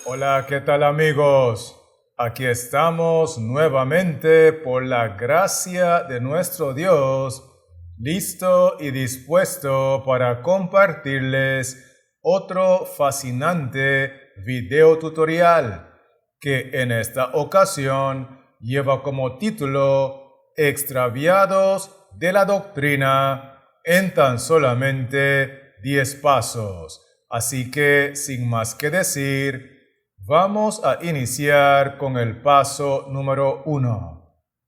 Hola, ¿qué tal amigos? Aquí estamos nuevamente por la gracia de nuestro Dios, listo y dispuesto para compartirles otro fascinante video tutorial que en esta ocasión lleva como título Extraviados de la doctrina en tan solamente 10 pasos. Así que, sin más que decir, vamos a iniciar con el paso número 1,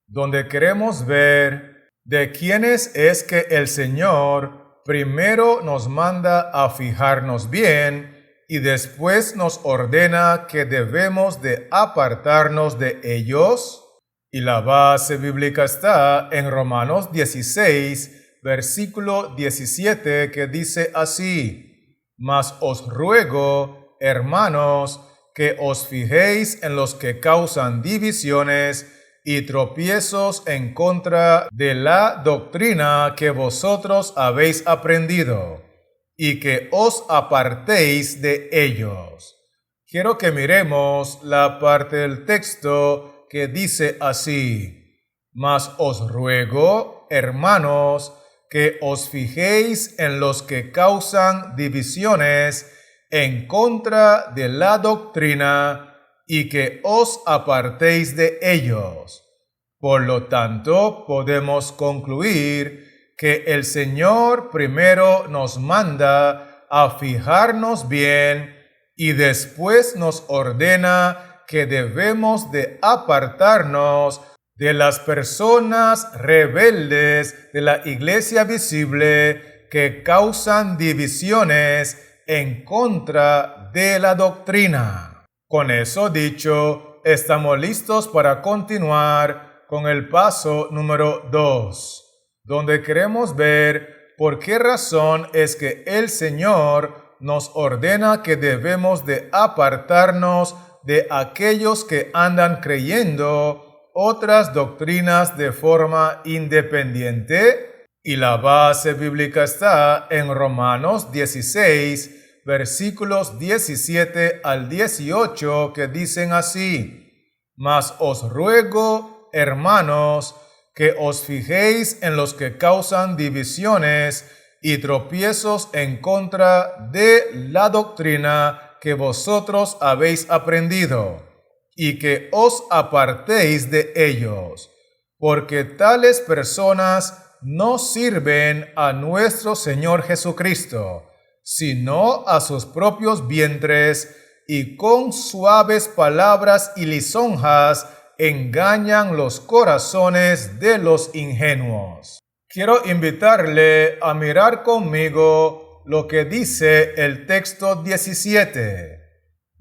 donde queremos ver de quiénes es que el Señor primero nos manda a fijarnos bien y después nos ordena que debemos de apartarnos de ellos. Y la base bíblica está en Romanos 16, versículo 17, que dice así: Mas os ruego, hermanos, que os fijéis en los que causan divisiones y tropiezos en contra de la doctrina que vosotros habéis aprendido, y que os apartéis de ellos. Quiero que miremos la parte del texto que dice así: Mas os ruego, hermanos, que os fijéis en los que causan divisiones en contra de la doctrina y que os apartéis de ellos. Por lo tanto, podemos concluir que el Señor primero nos manda a fijarnos bien y después nos ordena que debemos de apartarnos de las personas rebeldes de la iglesia visible que causan divisiones en contra de la doctrina. Con eso dicho, estamos listos para continuar con el paso número 2, donde queremos ver por qué razón es que el Señor nos ordena que debemos de apartarnos de aquellos que andan creyendo otras doctrinas de forma independiente. Y la base bíblica está en Romanos 16, versículos 17 al 18, que dicen así: Mas os ruego, hermanos, que os fijéis en los que causan divisiones y tropiezos en contra de la doctrina que vosotros habéis aprendido, y que os apartéis de ellos, porque tales personas no sirven a nuestro Señor Jesucristo, sino a sus propios vientres, y con suaves palabras y lisonjas engañan los corazones de los ingenuos. Quiero invitarle a mirar conmigo lo que dice el texto 17.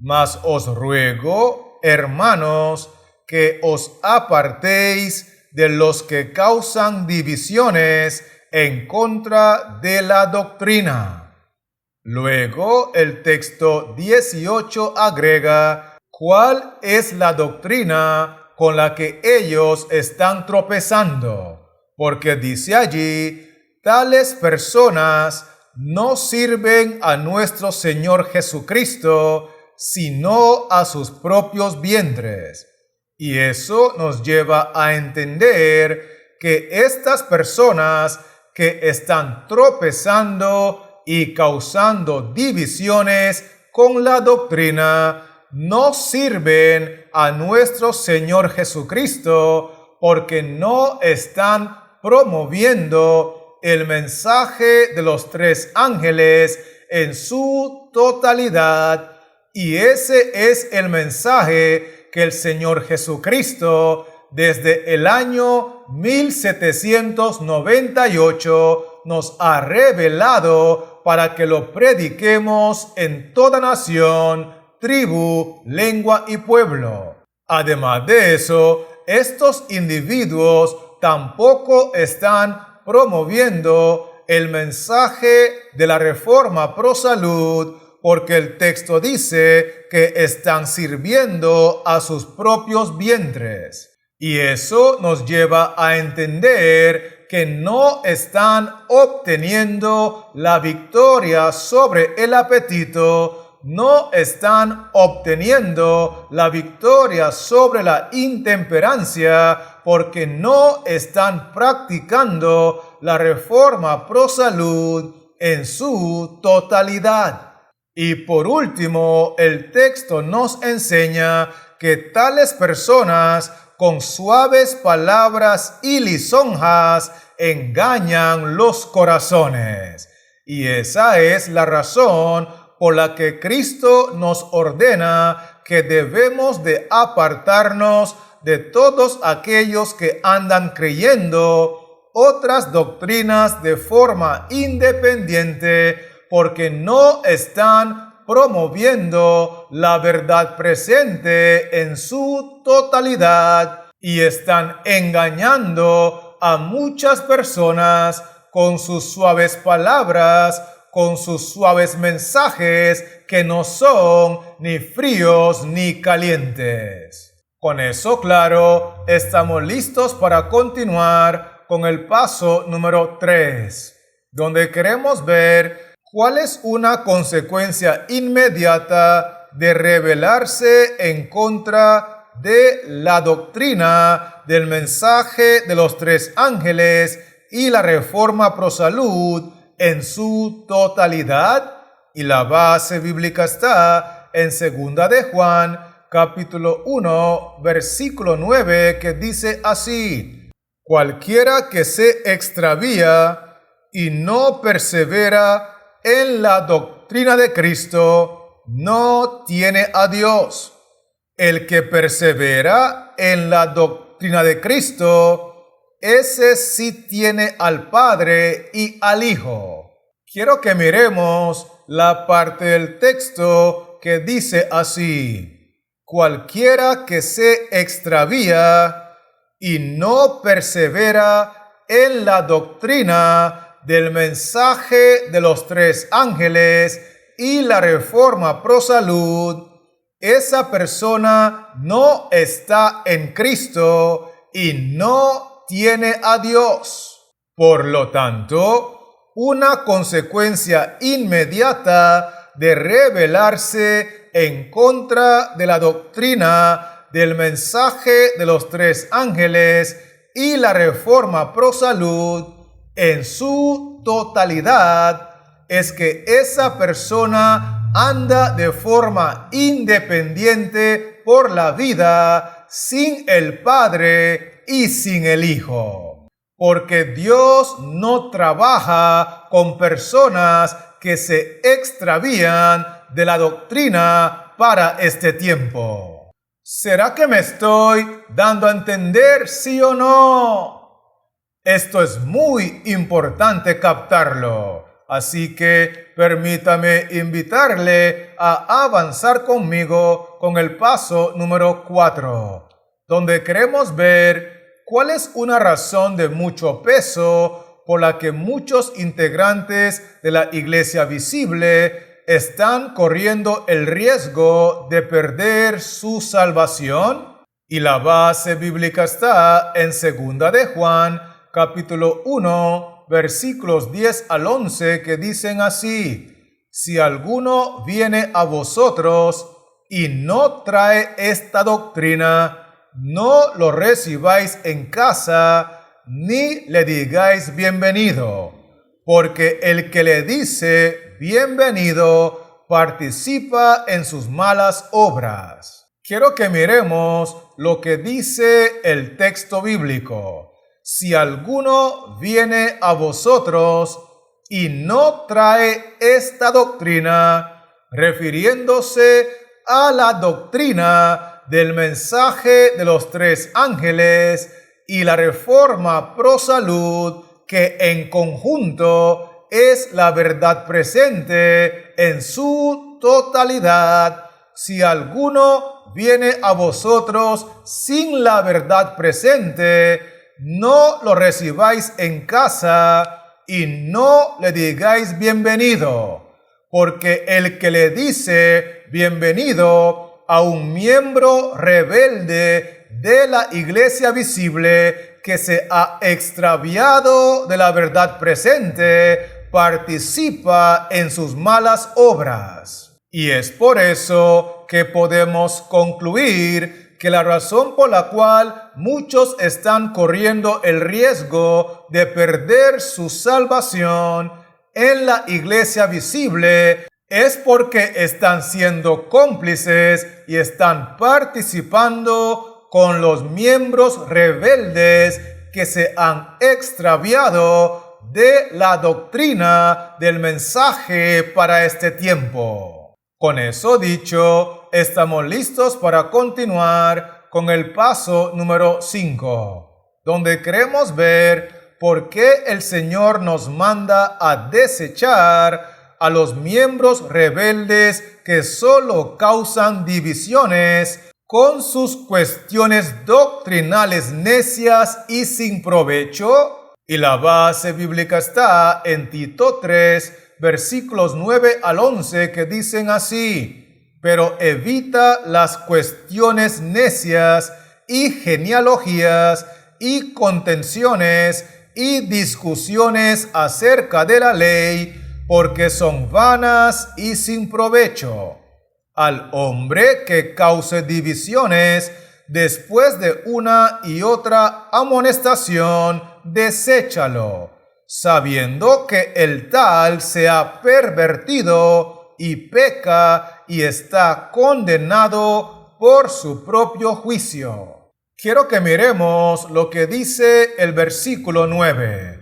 Mas os ruego, hermanos, que os apartéis de los que causan divisiones en contra de la doctrina. Luego el texto 18 agrega cuál es la doctrina con la que ellos están tropezando, porque dice allí: tales personas no sirven a nuestro Señor Jesucristo, sino a sus propios vientres. Y eso nos lleva a entender que estas personas que están tropezando y causando divisiones con la doctrina no sirven a nuestro Señor Jesucristo, porque no están promoviendo el mensaje de los 3 ángeles en su totalidad. Y ese es el mensaje que el Señor Jesucristo desde el año 1798 nos ha revelado para que lo prediquemos en toda nación, tribu, lengua y pueblo. Además de eso, estos individuos tampoco están promoviendo el mensaje de la reforma pro salud, porque el texto dice que están sirviendo a sus propios vientres. Y eso nos lleva a entender que no están obteniendo la victoria sobre el apetito no están obteniendo la victoria sobre la intemperancia porque no están practicando la reforma pro salud en su totalidad. Y por último, el texto nos enseña que tales personas con suaves palabras y lisonjas engañan los corazones. Y esa es la razón por la que Cristo nos ordena que debemos de apartarnos de todos aquellos que andan creyendo otras doctrinas de forma independiente, porque no están promoviendo la verdad presente en su totalidad y están engañando a muchas personas con sus suaves palabras, con sus suaves mensajes que no son ni fríos ni calientes. Con eso claro, estamos listos para continuar con el paso número 3, donde queremos ver cuál es una consecuencia inmediata de rebelarse en contra de la doctrina del mensaje de los 3 ángeles y la reforma pro salud en su totalidad. Y la base bíblica está en 2 de Juan, capítulo 1, versículo 9, que dice así: cualquiera que se extravía y no persevera en la doctrina de Cristo no tiene a Dios. El que persevera en la doctrina de Cristo, ese sí tiene al Padre y al Hijo. Quiero que miremos la parte del texto que dice así: cualquiera que se extravía y no persevera en la doctrina del mensaje de los 3 ángeles y la reforma pro salud, esa persona no está en Cristo y no tiene a Dios. Por lo tanto, una consecuencia inmediata de rebelarse en contra de la doctrina del mensaje de los 3 ángeles y la reforma pro salud en su totalidad es que esa persona anda de forma independiente por la vida sin el Padre y sin el Hijo. Porque Dios no trabaja con personas que se extravían de la doctrina para este tiempo. ¿Será que me estoy dando a entender, sí o no? Esto es muy importante captarlo, así que permítame invitarle a avanzar conmigo con el paso número 4, donde queremos ver cuál es una razón de mucho peso por la que muchos integrantes de la Iglesia Visible están corriendo el riesgo de perder su salvación. Y la base bíblica está en 2 de Juan, capítulo 1, versículos 10 al 11, que dicen así: si alguno viene a vosotros y no trae esta doctrina, no lo recibáis en casa, ni le digáis bienvenido, porque el que le dice bienvenido participa en sus malas obras. Quiero que miremos lo que dice el texto bíblico. Si alguno viene a vosotros y no trae esta doctrina, refiriéndose a la doctrina del mensaje de los 3 ángeles y la reforma pro salud, que en conjunto es la verdad presente en su totalidad. Si alguno viene a vosotros sin la verdad presente, no lo recibáis en casa y no le digáis bienvenido, porque el que le dice bienvenido a un miembro rebelde de la Iglesia Visible que se ha extraviado de la verdad presente, participa en sus malas obras. Y es por eso que podemos concluir que la razón por la cual muchos están corriendo el riesgo de perder su salvación en la iglesia visible es porque están siendo cómplices y están participando con los miembros rebeldes que se han extraviado de la doctrina del mensaje para este tiempo. Con eso dicho, estamos listos para continuar con el paso número 5, donde queremos ver por qué el Señor nos manda a desechar a los miembros rebeldes que solo causan divisiones con sus cuestiones doctrinales necias y sin provecho. Y la base bíblica está en Tito 3, versículos 9 al 11, que dicen así: pero evita las cuestiones necias y genealogías y contenciones y discusiones acerca de la ley, porque son vanas y sin provecho. Al hombre que cause divisiones después de una y otra amonestación, deséchalo, sabiendo que el tal se ha pervertido y peca y está condenado por su propio juicio. Quiero que miremos lo que dice el versículo 9.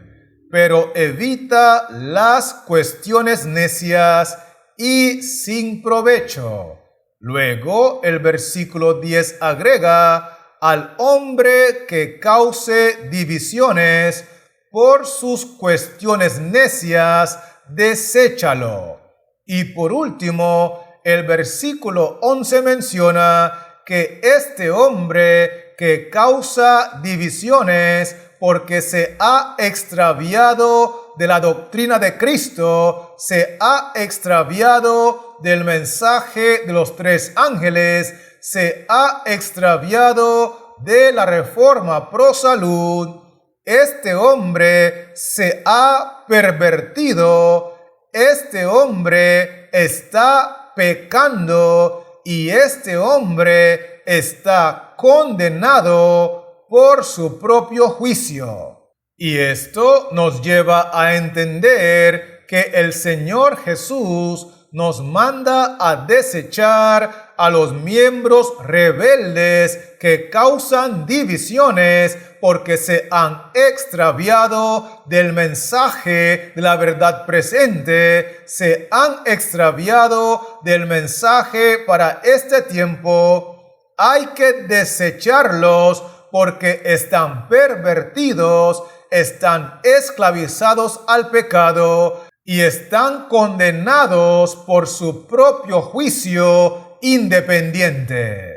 Pero evita las cuestiones necias y sin provecho. Luego el versículo 10 agrega: al hombre que cause divisiones por sus cuestiones necias, deséchalo. Y por último, el versículo 11 menciona que este hombre que causa divisiones porque se ha extraviado de la doctrina de Cristo, se ha extraviado del mensaje de los tres ángeles, se ha extraviado de la reforma pro salud. Este hombre se ha pervertido, este hombre está pecando y este hombre está condenado por su propio juicio. Y esto nos lleva a entender que el Señor Jesús nos manda a desechar a los miembros rebeldes que causan divisiones porque se han extraviado del mensaje de la verdad presente, se han extraviado del mensaje para este tiempo. Hay que desecharlos porque están pervertidos, están esclavizados al pecado y están condenados por su propio juicio independiente.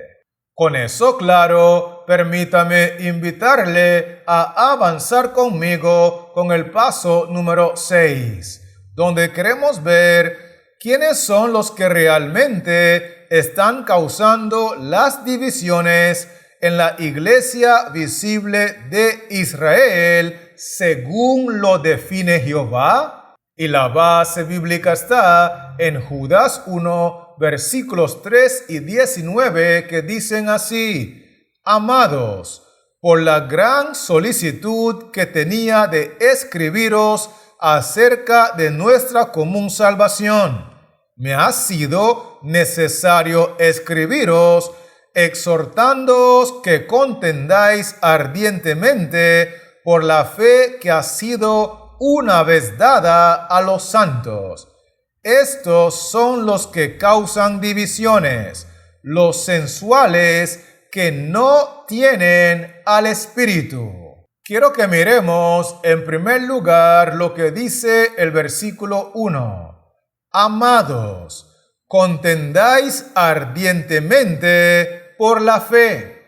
Con eso claro, permítame invitarle a avanzar conmigo con el paso número 6, donde queremos ver quiénes son los que realmente están causando las divisiones en la iglesia visible de Israel, según lo define Jehová. Y la base bíblica está en Judas 1, versículos 3 y 19, que dicen así: amados, por la gran solicitud que tenía de escribiros acerca de nuestra común salvación, me ha sido necesario escribiros, exhortándoos que contendáis ardientemente por la fe que ha sido una vez dada a los santos. Estos son los que causan divisiones, los sensuales que no tienen al Espíritu. Quiero que miremos en primer lugar lo que dice el versículo 1. Amados, contendáis ardientemente por la fe.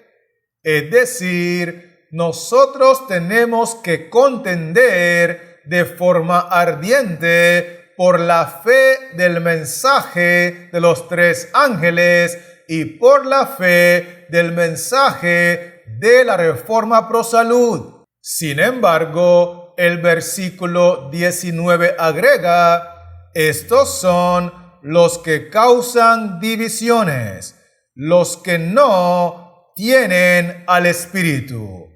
Es decir, nosotros tenemos que contender de forma ardiente por la fe del mensaje de los tres ángeles y por la fe del mensaje de la reforma pro salud. Sin embargo, el versículo 19 agrega: estos son los que causan divisiones, los que no tienen al Espíritu.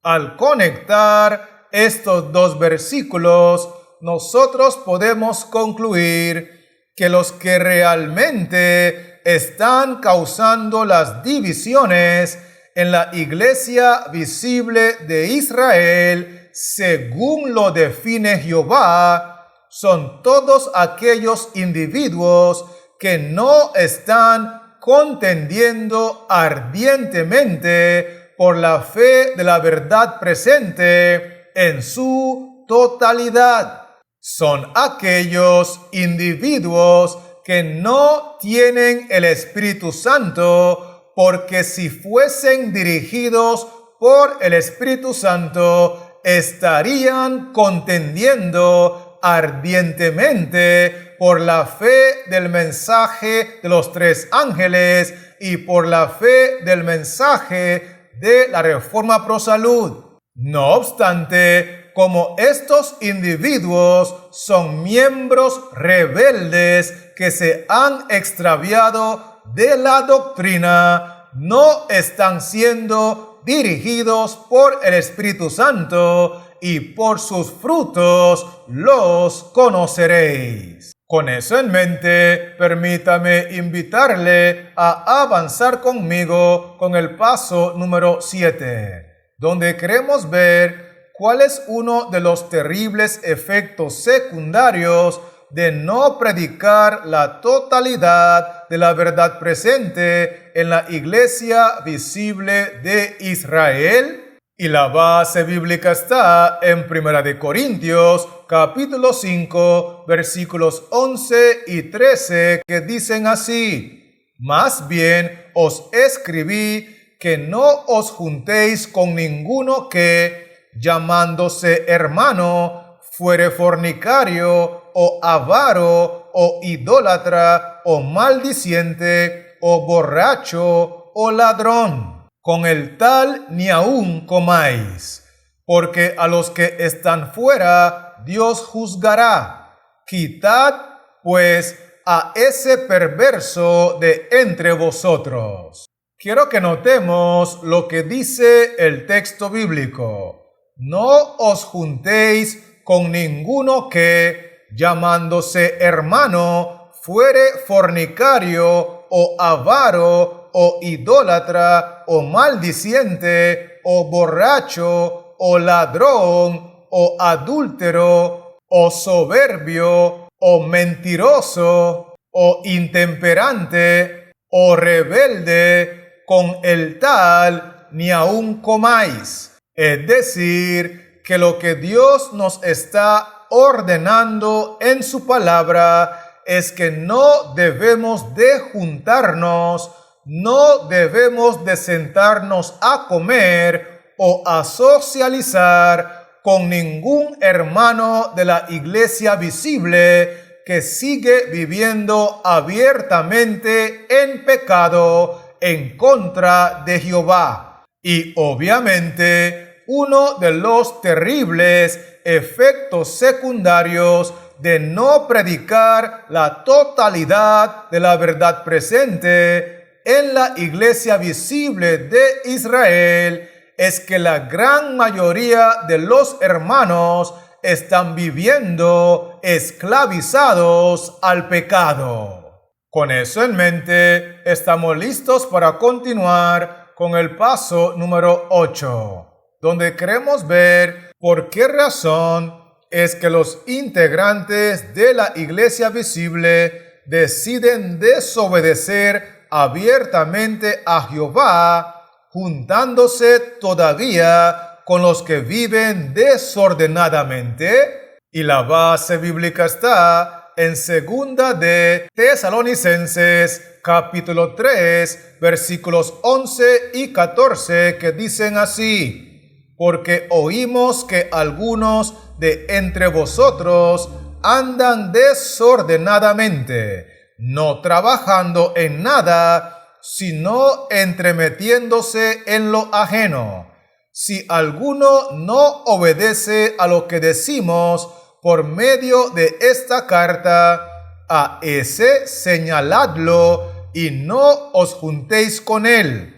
Al conectar estos dos versículos, nosotros podemos concluir que los que realmente están causando las divisiones en la iglesia visible de Israel, según lo define Jehová, son todos aquellos individuos que no están contendiendo ardientemente por la fe de la verdad presente en su totalidad. Son aquellos individuos que no tienen el Espíritu Santo, porque si fuesen dirigidos por el Espíritu Santo, estarían contendiendo ardientemente por la fe del mensaje de los tres ángeles y por la fe del mensaje de la Reforma Pro Salud. No obstante, como estos individuos son miembros rebeldes que se han extraviado de la doctrina, no están siendo dirigidos por el Espíritu Santo, y por sus frutos los conoceréis. Con eso en mente, permítame invitarle a avanzar conmigo con el paso número 7, donde queremos ver cuál es uno de los terribles efectos secundarios de no predicar la totalidad de la verdad presente en la iglesia visible de Israel. Y la base bíblica está en 1 Corintios, capítulo 5, versículos 11 y 13, que dicen así: Más bien os escribí que no os juntéis con ninguno que, llamándose hermano, fuere fornicario, o avaro, o idólatra, o maldiciente, o borracho, o ladrón. Con el tal ni aun comáis, porque a los que están fuera Dios juzgará. Quitad, pues, a ese perverso de entre vosotros. Quiero que notemos lo que dice el texto bíblico. No os juntéis con ninguno que, llamándose hermano, fuere fornicario, o avaro, o idólatra, o maldiciente, o borracho, o ladrón, o adúltero, o soberbio, o mentiroso, o intemperante, o rebelde, con el tal ni aun comáis. Es decir, que lo que Dios nos está ordenando en su palabra es que no debemos de juntarnos, no debemos de sentarnos a comer o a socializar con ningún hermano de la iglesia visible que sigue viviendo abiertamente en pecado en contra de Jehová. Y obviamente, uno de los terribles efectos secundarios de no predicar la totalidad de la verdad presente en la iglesia visible de Israel es que la gran mayoría de los hermanos están viviendo esclavizados al pecado. Con eso en mente, estamos listos para continuar con el paso número 8, donde queremos ver por qué razón es que los integrantes de la iglesia visible deciden desobedecer abiertamente a Jehová, juntándose todavía con los que viven desordenadamente. Y la base bíblica está en 2 de Tesalonicenses, capítulo 3, versículos 11 y 14, que dicen así: porque oímos que algunos de entre vosotros andan desordenadamente, no trabajando en nada, sino entremetiéndose en lo ajeno. Si alguno no obedece a lo que decimos por medio de esta carta, A ese señaladlo y no os juntéis con él,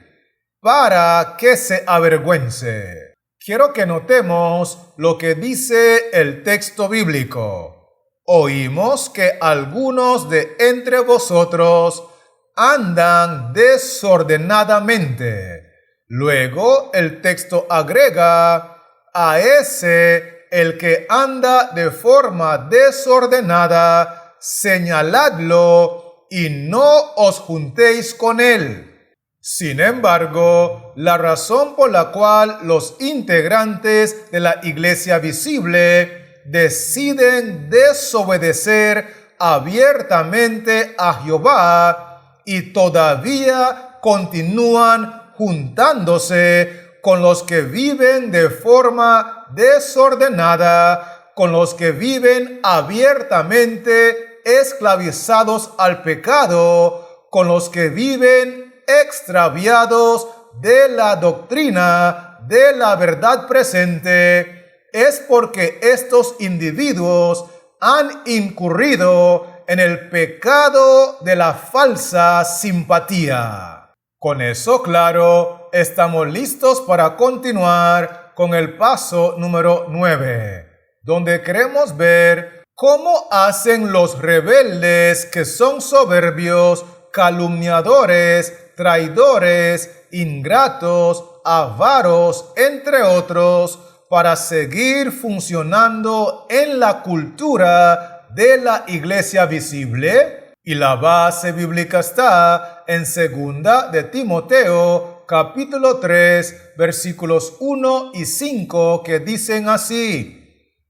para que se avergüence. Quiero que notemos lo que dice el texto bíblico. Oímos que algunos de entre vosotros andan desordenadamente. Luego el texto agrega, a ese el que anda de forma desordenada, señaladlo y no os juntéis con él. Sin embargo, la razón por la cual los integrantes de la Iglesia Visible deciden desobedecer abiertamente a Jehová y todavía continúan juntándose con los que viven de forma desordenada, con los que viven abiertamente esclavizados al pecado, con los que viven extraviados de la doctrina de la verdad presente, es porque estos individuos han incurrido en el pecado de la falsa simpatía. Con eso claro, estamos listos para continuar con el paso número 9, donde queremos ver cómo hacen los rebeldes que son soberbios, calumniadores, traidores, ingratos, avaros, entre otros, para seguir funcionando en la cultura de la Iglesia Visible. Y la base bíblica está en 2 de Timoteo, capítulo 3, versículos 1 y 5, que dicen así: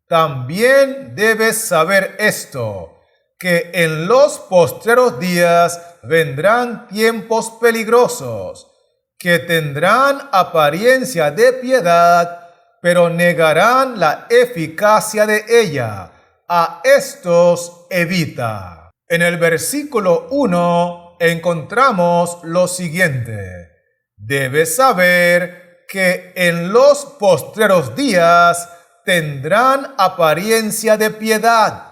también debes saber esto, que en los postreros días vendrán tiempos peligrosos, que tendrán apariencia de piedad, pero negarán la eficacia de ella. A estos evita. En el versículo 1 encontramos lo siguiente: debes saber que en los postreros días tendrán apariencia de piedad,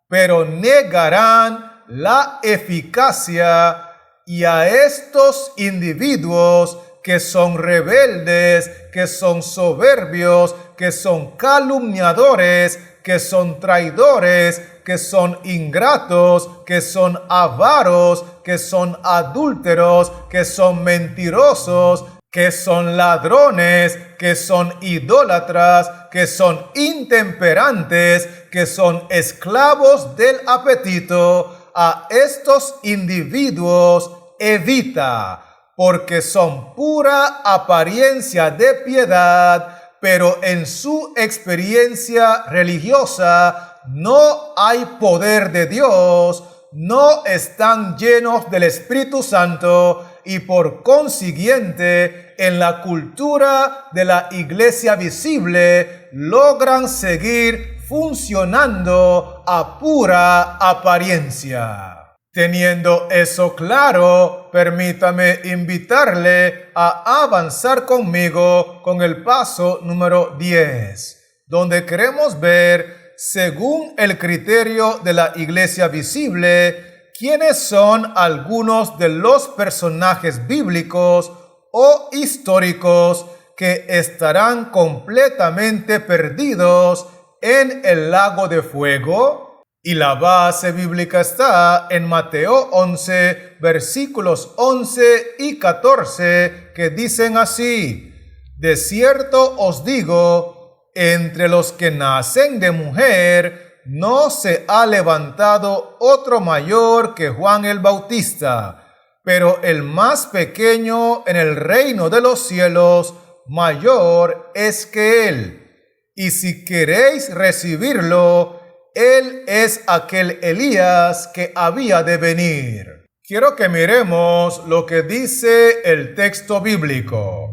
pero negarán la eficacia. Y a estos individuos que son rebeldes, que son soberbios, que son calumniadores, que son traidores, que son ingratos, que son avaros, que son adúlteros, que son mentirosos, que son ladrones, que son idólatras, que son intemperantes, que son esclavos del apetito. A estos individuos evita, porque son pura apariencia de piedad, pero en su experiencia religiosa no hay poder de Dios, no están llenos del Espíritu Santo y por consiguiente en la cultura de la Iglesia Visible logran seguir funcionando a pura apariencia. Teniendo eso claro, permítame invitarle a avanzar conmigo con el paso número 10, donde queremos ver, según el criterio de la Iglesia Visible, quiénes son algunos de los personajes bíblicos o históricos que estarán completamente perdidos en el lago de fuego. Y la base bíblica está en Mateo 11, versículos 11 y 14, que dicen así: de cierto os digo, entre los que nacen de mujer, no se ha levantado otro mayor que Juan el Bautista, pero el más pequeño en el reino de los cielos, mayor es que él. Y si queréis recibirlo, él es aquel Elías que había de venir. Quiero que miremos lo que dice el texto bíblico.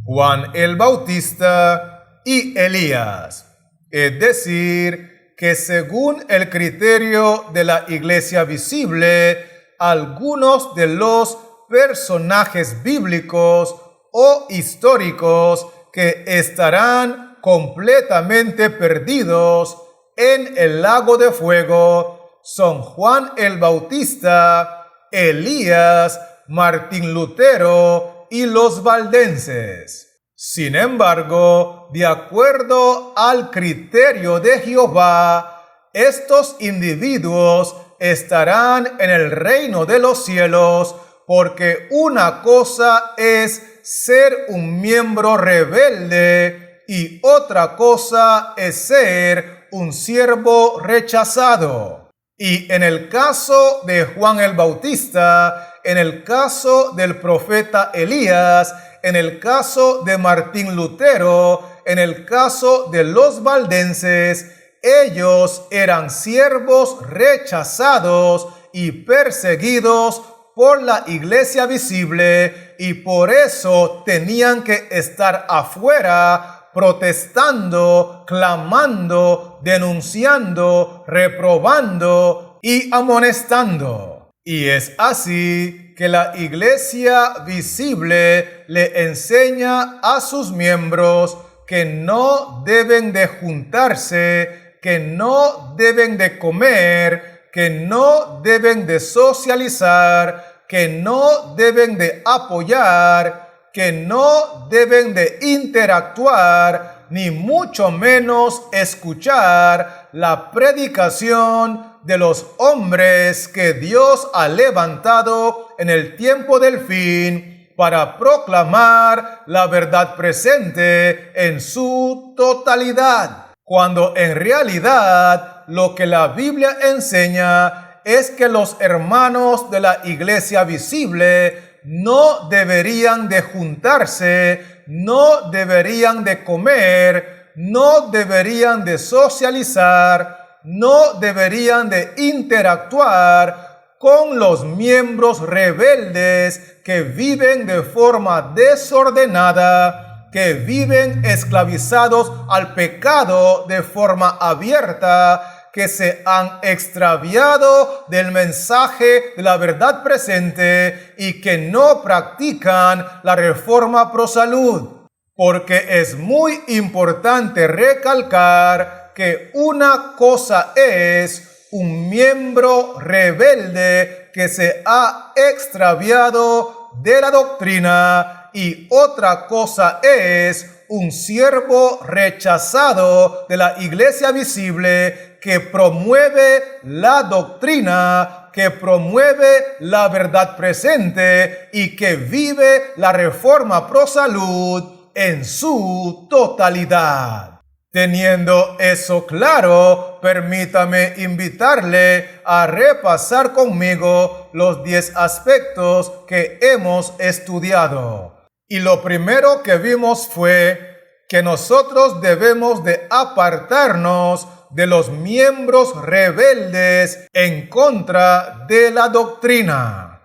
Juan el Bautista y Elías. Es decir, que según el criterio de la Iglesia Visible, algunos de los personajes bíblicos o históricos que estarán completamente perdidos en el lago de fuego son Juan el Bautista, Elías, Martín Lutero y los valdenses. Sin embargo, de acuerdo al criterio de Jehová, estos individuos estarán en el reino de los cielos, porque una cosa es ser un miembro rebelde y otra cosa es ser un siervo rechazado. Y en el caso de Juan el Bautista, en el caso del profeta Elías, en el caso de Martín Lutero, en el caso de los valdenses, ellos eran siervos rechazados y perseguidos por la iglesia visible, y por eso tenían que estar afuera protestando, clamando, denunciando, reprobando y amonestando. Y es así que la iglesia visible le enseña a sus miembros que no deben de juntarse, que no deben de comer, que no deben de socializar, que no deben de apoyar, que no deben de interactuar, ni mucho menos escuchar la predicación de los hombres que Dios ha levantado en el tiempo del fin para proclamar la verdad presente en su totalidad, cuando en realidad lo que la Biblia enseña es que los hermanos de la iglesia visible no deberían de juntarse, no deberían de comer, no deberían de socializar, no deberían de interactuar con los miembros rebeldes que viven de forma desordenada, que viven esclavizados al pecado de forma abierta, que se han extraviado del mensaje de la verdad presente y que no practican la reforma pro salud. Porque es muy importante recalcar que una cosa es un miembro rebelde que se ha extraviado de la doctrina y otra cosa es un siervo rechazado de la iglesia visible que promueve la doctrina, que promueve la verdad presente y que vive la reforma pro salud en su totalidad. Teniendo eso claro, permítame invitarle a repasar conmigo los 10 aspectos que hemos estudiado. Y lo primero que vimos fue que nosotros debemos de apartarnos de los miembros rebeldes en contra de la doctrina.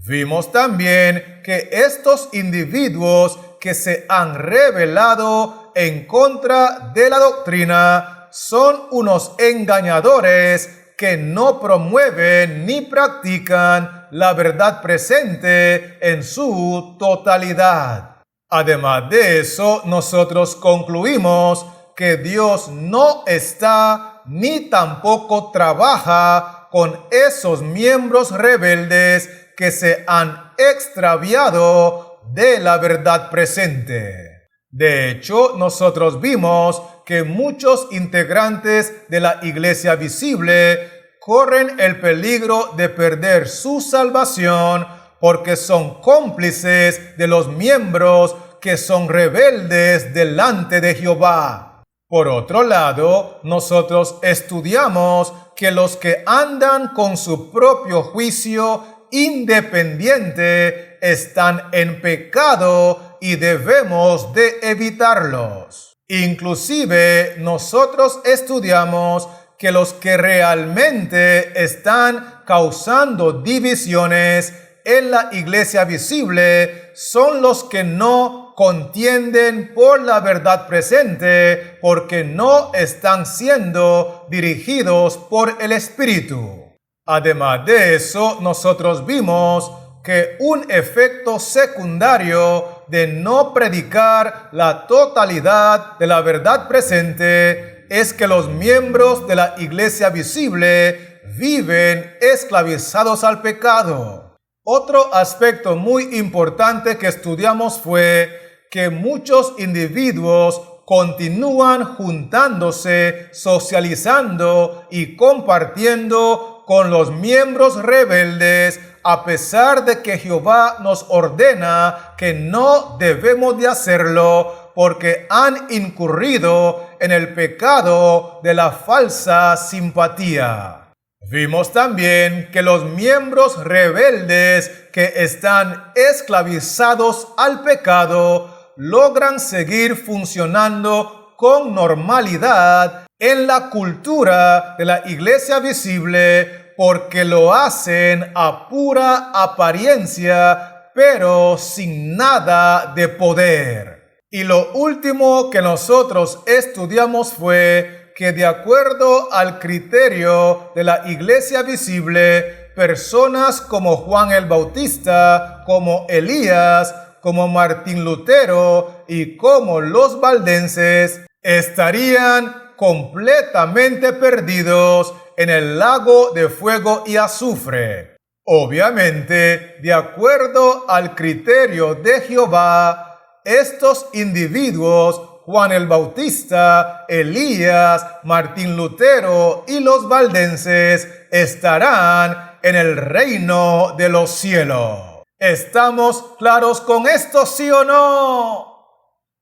Vimos también que estos individuos que se han rebelado en contra de la doctrina son unos engañadores que no promueven ni practican la verdad presente en su totalidad. Además de eso, nosotros concluimos que Dios no está ni tampoco trabaja con esos miembros rebeldes que se han extraviado de la verdad presente. De hecho, nosotros vimos que muchos integrantes de la iglesia visible corren el peligro de perder su salvación porque son cómplices de los miembros que son rebeldes delante de Jehová. Por otro lado, nosotros estudiamos que los que andan con su propio juicio independiente están en pecado y debemos de evitarlos. Inclusive, nosotros estudiamos que los que realmente están causando divisiones en la iglesia visible son los que no contienden por la verdad presente porque no están siendo dirigidos por el Espíritu. Además de eso, nosotros vimos que un efecto secundario de no predicar la totalidad de la verdad presente es que los miembros de la iglesia visible viven esclavizados al pecado. Otro aspecto muy importante que estudiamos fue que muchos individuos continúan juntándose, socializando y compartiendo con los miembros rebeldes, a pesar de que Jehová nos ordena que no debemos de hacerlo, porque han incurrido en el pecado de la falsa simpatía. Vimos también que los miembros rebeldes que están esclavizados al pecado logran seguir funcionando con normalidad en la cultura de la iglesia visible porque lo hacen a pura apariencia, pero sin nada de poder. Y lo último que nosotros estudiamos fue que de acuerdo al criterio de la iglesia visible, personas como Juan el Bautista, como Elías, como Martín Lutero y como los valdenses estarían completamente perdidos en el lago de fuego y azufre. Obviamente, de acuerdo al criterio de Jehová, estos individuos, Juan el Bautista, Elías, Martín Lutero y los valdenses, estarán en el reino de los cielos. ¿Estamos claros con esto, sí o no?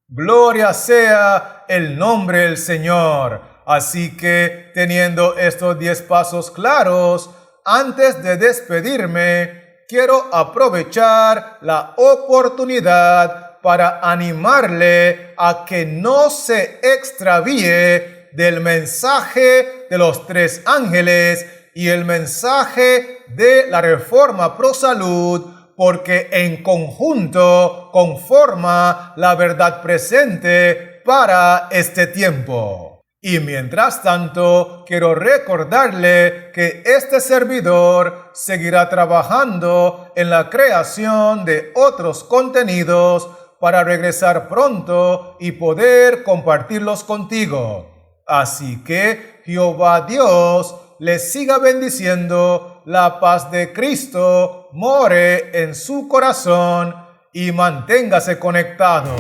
Gloria sea el nombre del Señor. Así que, teniendo estos 10 pasos claros, antes de despedirme, quiero aprovechar la oportunidad para animarle a que no se extravíe del mensaje de los 3 ángeles y el mensaje de la Reforma Pro Salud, porque en conjunto conforma la verdad presente para este tiempo. Y mientras tanto, quiero recordarle que este servidor seguirá trabajando en la creación de otros contenidos para regresar pronto y poder compartirlos contigo. Así que Jehová Dios les siga bendiciendo, la paz de Cristo more en su corazón y manténgase conectado.